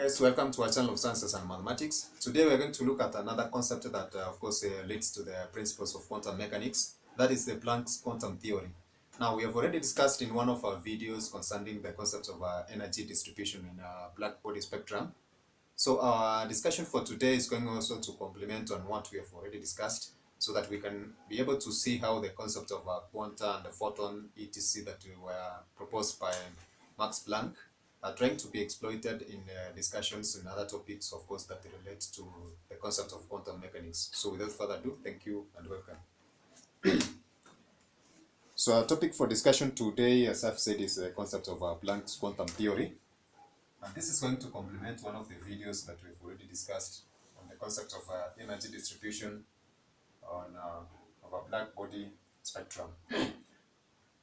guys, welcome to our channel of Sciences and Mathematics. Today we are going to look at another concept that of course leads to the principles of quantum mechanics. That is the Planck's quantum theory. Now we have already discussed in one of our videos concerning the concept of energy distribution in a black body spectrum. So our discussion for today is going also to complement on what we have already discussed, so that we can be able to see how the concept of quanta and the photon etc. that were proposed by Max Planck are trying to be exploited in discussions and other topics, of course, that relate to the concept of quantum mechanics. So without further ado, thank you and welcome. So our topic for discussion today, as I've said, is the concept of Planck's quantum theory. And this is going to complement one of the videos that we've already discussed on the concept of energy distribution on of a black body spectrum.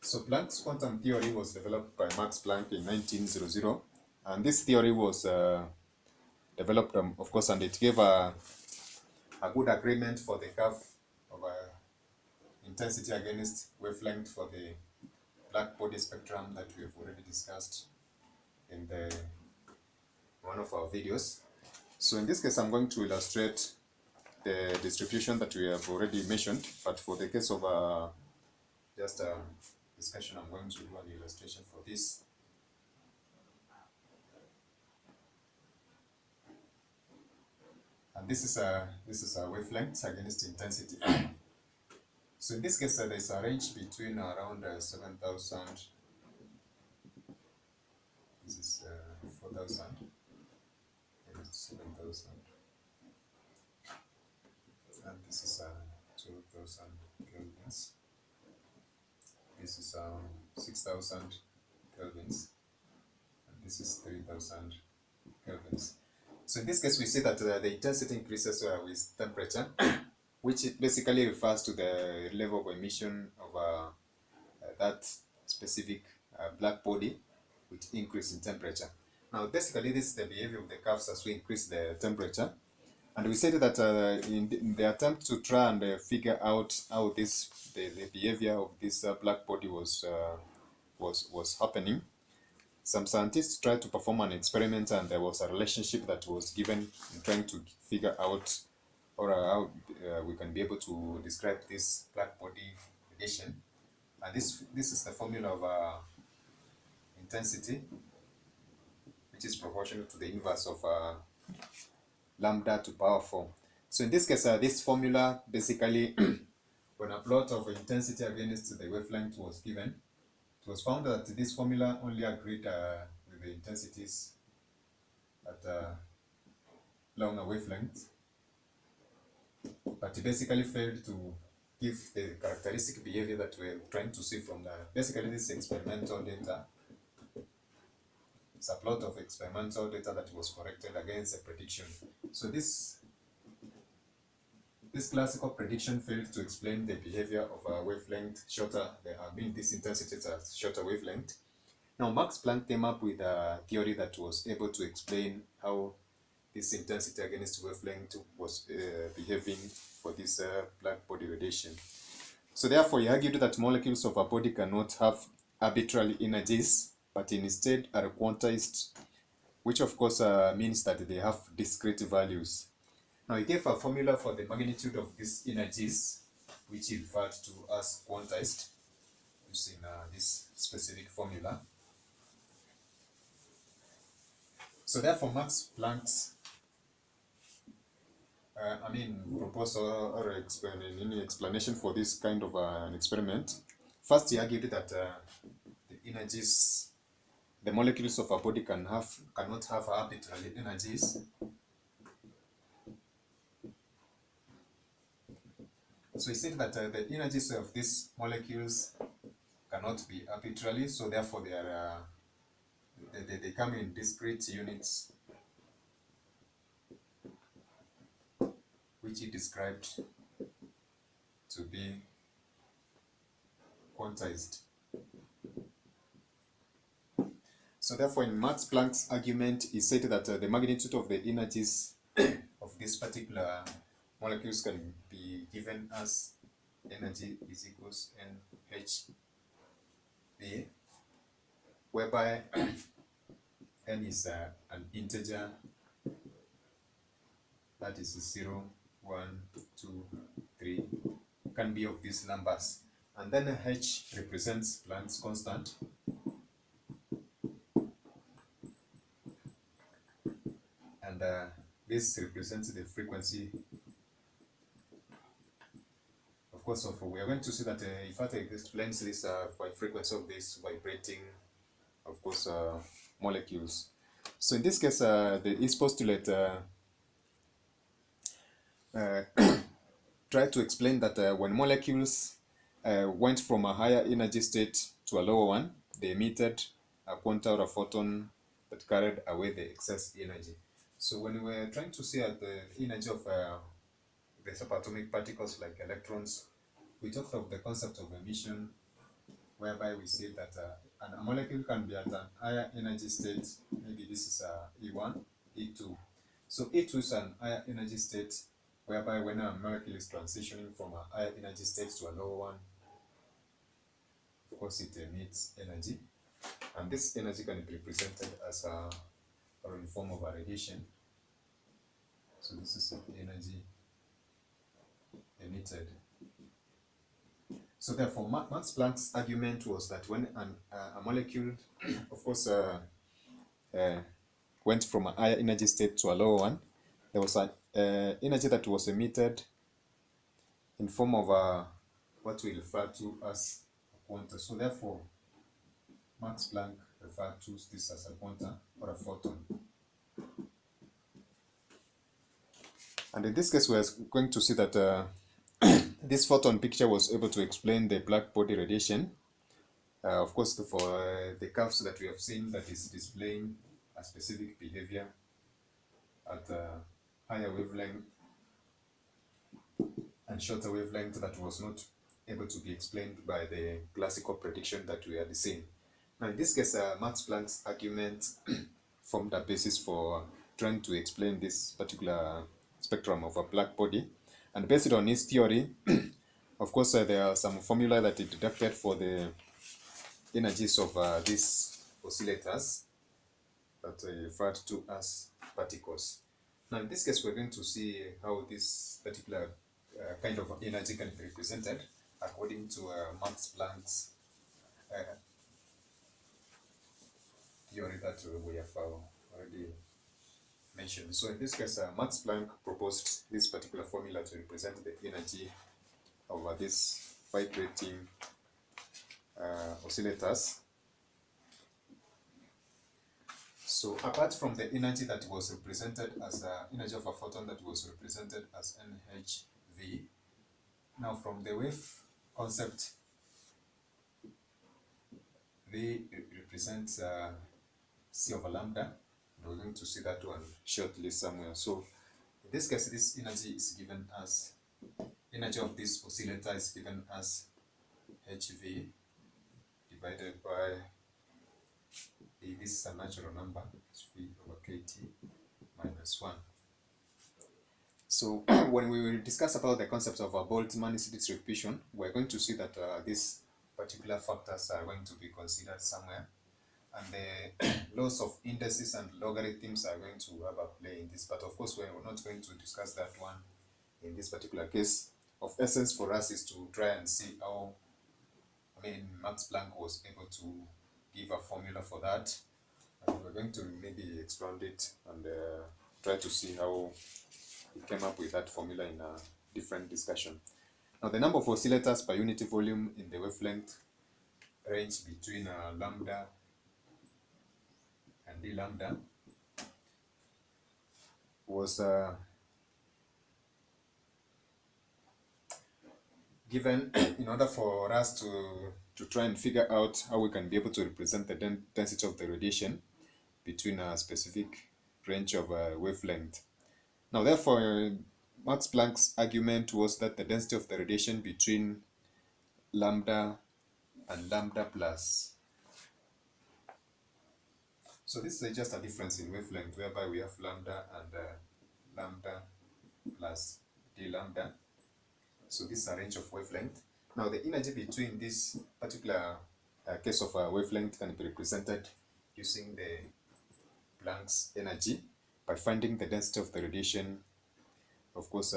So Planck's quantum theory was developed by Max Planck in 1900, and this theory was developed, of course, and it gave a good agreement for the curve of intensity against wavelength for the black body spectrum that we have already discussed in one of our videos. So in this case, I'm going to illustrate the distribution that we have already mentioned, but for the case of just a discussion, I'm going to do an illustration for this. And this is a wavelength against intensity. So in this case, there is a range between around 7,000. This is 4,000. 7,000. And this is 2,000 kelvins. This is 6,000 kelvins. And this is 3,000 kelvins. So in this case, we see that the intensity increases with temperature, which it basically refers to the level of emission of that specific black body, which increase in temperature. Now, basically, this is the behavior of the curves as we increase the temperature. And we said that in the attempt to try and figure out how the behavior of this black body was happening, some scientists tried to perform an experiment, and there was a relationship that was given in trying to figure out how we can be able to describe this black body radiation. And this is the formula of intensity, which is proportional to the inverse of lambda to power 4. So in this case, this formula basically, when a plot of intensity against the wavelength was given, it was found that this formula only agreed with the intensities at longer wavelength, but it basically failed to give the characteristic behavior that we're trying to see from basically this experimental data. It's a plot of experimental data that was corrected against a prediction. So this classical prediction failed to explain the behavior of a wavelength shorter. This intensity is a shorter wavelength. Now Max Planck came up with a theory that was able to explain how this intensity against wavelength was behaving for this black body radiation. So therefore, he argued that molecules of a body cannot have arbitrary energies, but instead are quantized, which of course means that they have discrete values. Now he gave a formula for the magnitude of these energies, which he referred to as quantized, using this specific formula. So therefore, Max Planck's proposal or explanation for this kind of an experiment. First, he argued that the energies, the molecules of a body cannot have arbitrary energies. So he said that the energies of these molecules cannot be arbitrary, so therefore they come in discrete units, which he described to be quantized. So therefore, in Max Planck's argument, he said that the magnitude of the energies of these particular molecules can be given as energy is equals NHV, whereby n is an integer that is 0, 1, 2, 3, can be of these numbers. And then h represents Planck's constant, and this represents the frequency. Of course, we are going to see that if I explains this by frequency of this vibrating, of course, molecules. So in this case, this postulate try to explain that when molecules went from a higher energy state to a lower one, they emitted a quanta or a photon that carried away the excess energy. So when we're trying to see at the energy of the subatomic particles like electrons, we talked of the concept of emission, whereby we say that a molecule can be at an higher energy state. Maybe this is E1, E2. So E2 is an higher energy state, whereby when a molecule is transitioning from a higher energy state to a lower one, of course it emits energy. And this energy can be represented as or in form of a radiation. So this is the energy emitted. So therefore, Max Planck's argument was that when a molecule, of course, went from a higher energy state to a lower one, there was an energy that was emitted in form of what we refer to as a quanta. So therefore, Max Planck referred to this as a quanta or a photon. And in this case, we are going to see that this photon picture was able to explain the black body radiation. Of course, for the curves that we have seen, that is displaying a specific behavior at a higher wavelength and shorter wavelength that was not able to be explained by the classical prediction that we had seen. Now, in this case, Max Planck's argument formed a basis for trying to explain this particular spectrum of a black body. And based on his theory, of course, there are some formula that he deducted for the energies of these oscillators that are referred to as particles. Now, in this case, we're going to see how this particular kind of energy can be represented according to Max Planck's theory that we have already mentioned. So in this case, Max Planck proposed this particular formula to represent the energy of these vibrating oscillators. So apart from the energy that was represented as the energy of a photon that was represented as NhV, now from the wave concept, V represents C over lambda. We're going to see that one shortly somewhere. So in this case, this energy is given as, energy of this oscillator is given as hv divided by this is a natural number, it's v over kt minus 1. So when we will discuss about the concept of a Boltzmann distribution, we're going to see that these particular factors are going to be considered somewhere, and the laws of indices and logarithms are going to have a play in this. But of course, we're not going to discuss that one in this particular case. Of essence for us is to try and see how, Max Planck was able to give a formula for that, and we're going to maybe expound it and try to see how he came up with that formula in a different discussion. Now, the number of oscillators per unit volume in the wavelength range between lambda and d lambda was given in order for us to try and figure out how we can be able to represent the density of the radiation between a specific range of wavelength. Now, therefore, Max Planck's argument was that the density of the radiation between lambda and lambda plus. So this is just a difference in wavelength, whereby we have lambda and lambda plus d lambda. So this is a range of wavelength. Now, the energy between this particular case of wavelength can be represented using the Planck's energy by finding the density of the radiation of course,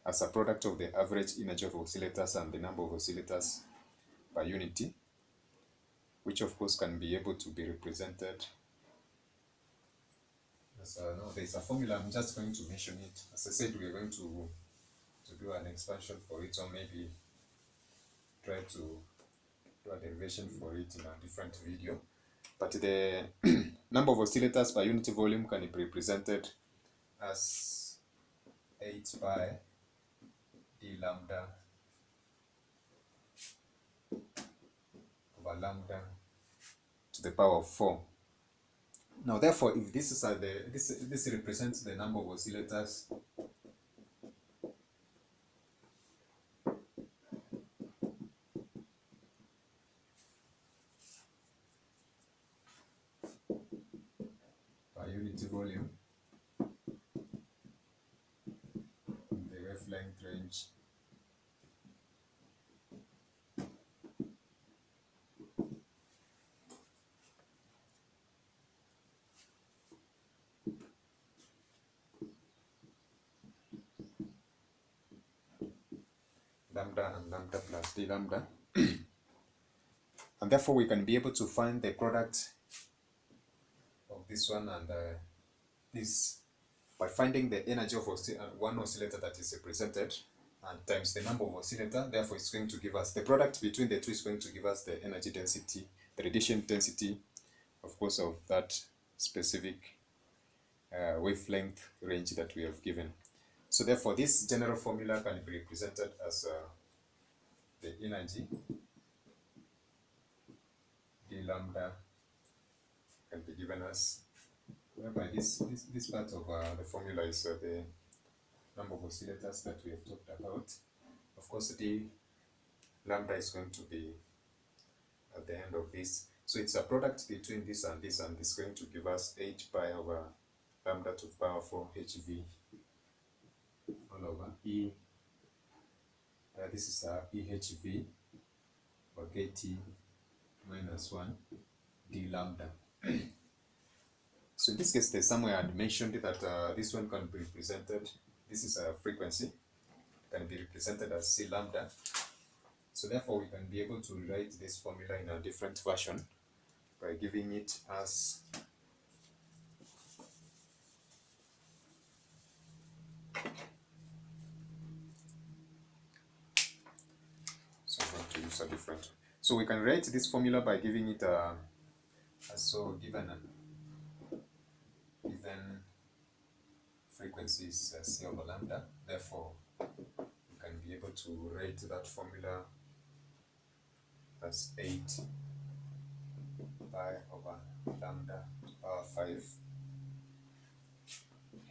as a product of the average energy of oscillators and the number of oscillators per unity, which of course can be able to be represented as no, there's a formula. I'm just going to mention it. As I said, we're going to do an expansion for it, or maybe try to do a derivation for it in a different video. But the number of oscillators per unit volume can be represented as 8 pi d lambda over lambda to the power of 4. Now, therefore, if this is this represents the number of oscillators per unit volume in the wavelength range lambda and lambda plus d lambda. And therefore we can be able to find the product of this one and this by finding the energy of one oscillator that is represented and times the number of oscillator. Therefore it's going to give us the product between the two, is going to give us the energy density, the radiation density, of course, of that specific wavelength range that we have given. So therefore this general formula can be represented as the energy d lambda can be given as, whereby this part of the formula is the number of oscillators that we have talked about. Of course, d lambda is going to be at the end of this. So it's a product between this, and it's going to give us 8 pi over lambda to the power 4 hv all over e. This is ehv over kt minus 1 d lambda. So in this case, there's somewhere I had mentioned that this one can be represented, this is a frequency, can be represented as c lambda. So therefore we can be able to write this formula in a different version by giving it as a different. So we can write this formula by giving it given frequency is c over lambda. Therefore, we can be able to write that formula as 8 pi over lambda power 5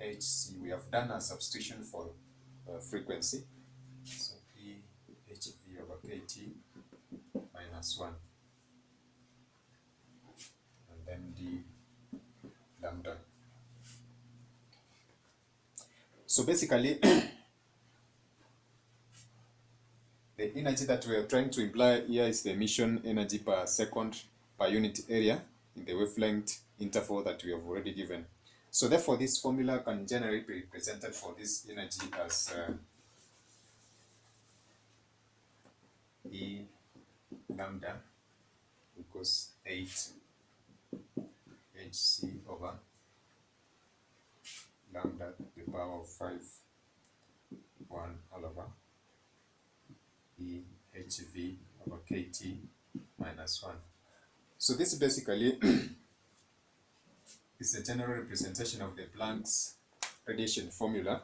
hc. We have done a substitution for frequency. So e hv over kt minus 1, and then d lambda. So basically the energy that we are trying to imply here is the emission energy per second per unit area in the wavelength interval that we have already given. So therefore this formula can generally be represented for this energy as E lambda equals 8 hc over lambda to the power of 5 1 all over E hv over kt minus 1. So this basically is a general representation of the Planck's radiation formula.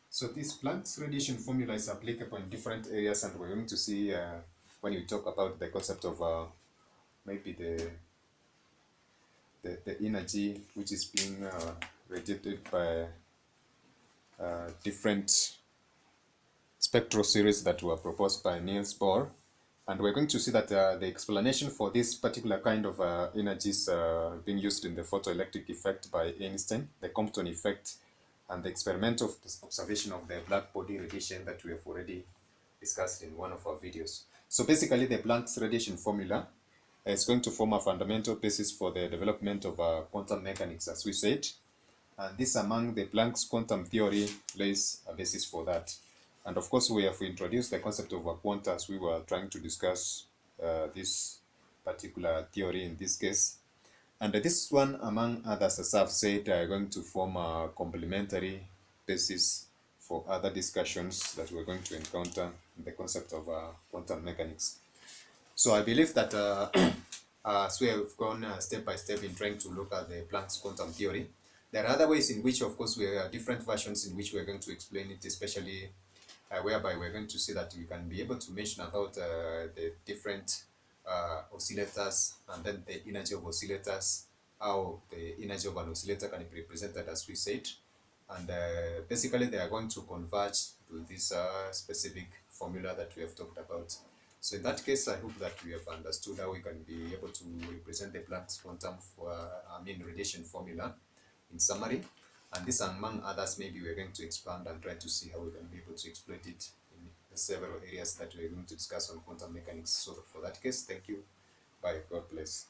So this Planck's radiation formula is applicable in different areas, and we're going to see when we talk about the concept of maybe the energy which is being radiated by different spectral series that were proposed by Niels Bohr. And we're going to see that the explanation for this particular kind of energies being used in the photoelectric effect by Einstein, the Compton effect, and the experimental observation of the black body radiation that we have already discussed in one of our videos. So basically the Planck's radiation formula It's going to form a fundamental basis for the development of quantum mechanics, as we said. And this, among the Planck's quantum theory, lays a basis for that. And of course, we have introduced the concept of a quanta as we were trying to discuss this particular theory in this case. And this one, among others, as I've said, are going to form a complementary basis for other discussions that we're going to encounter in the concept of quantum mechanics. So I believe that as we have gone step by step in trying to look at the Planck's quantum theory, there are other ways in which, of course, we have different versions in which we're going to explain it, especially whereby we're going to see that we can be able to mention about the different oscillators and then the energy of oscillators, how the energy of an oscillator can be represented as we said. And basically they are going to converge to this specific formula that we have talked about. So in that case, I hope that we have understood how we can be able to represent the Planck's quantum radiation formula in summary. And this, among others, maybe we're going to expand and try to see how we can be able to exploit it in the several areas that we're going to discuss on quantum mechanics. So for that case, thank you. Bye. God bless.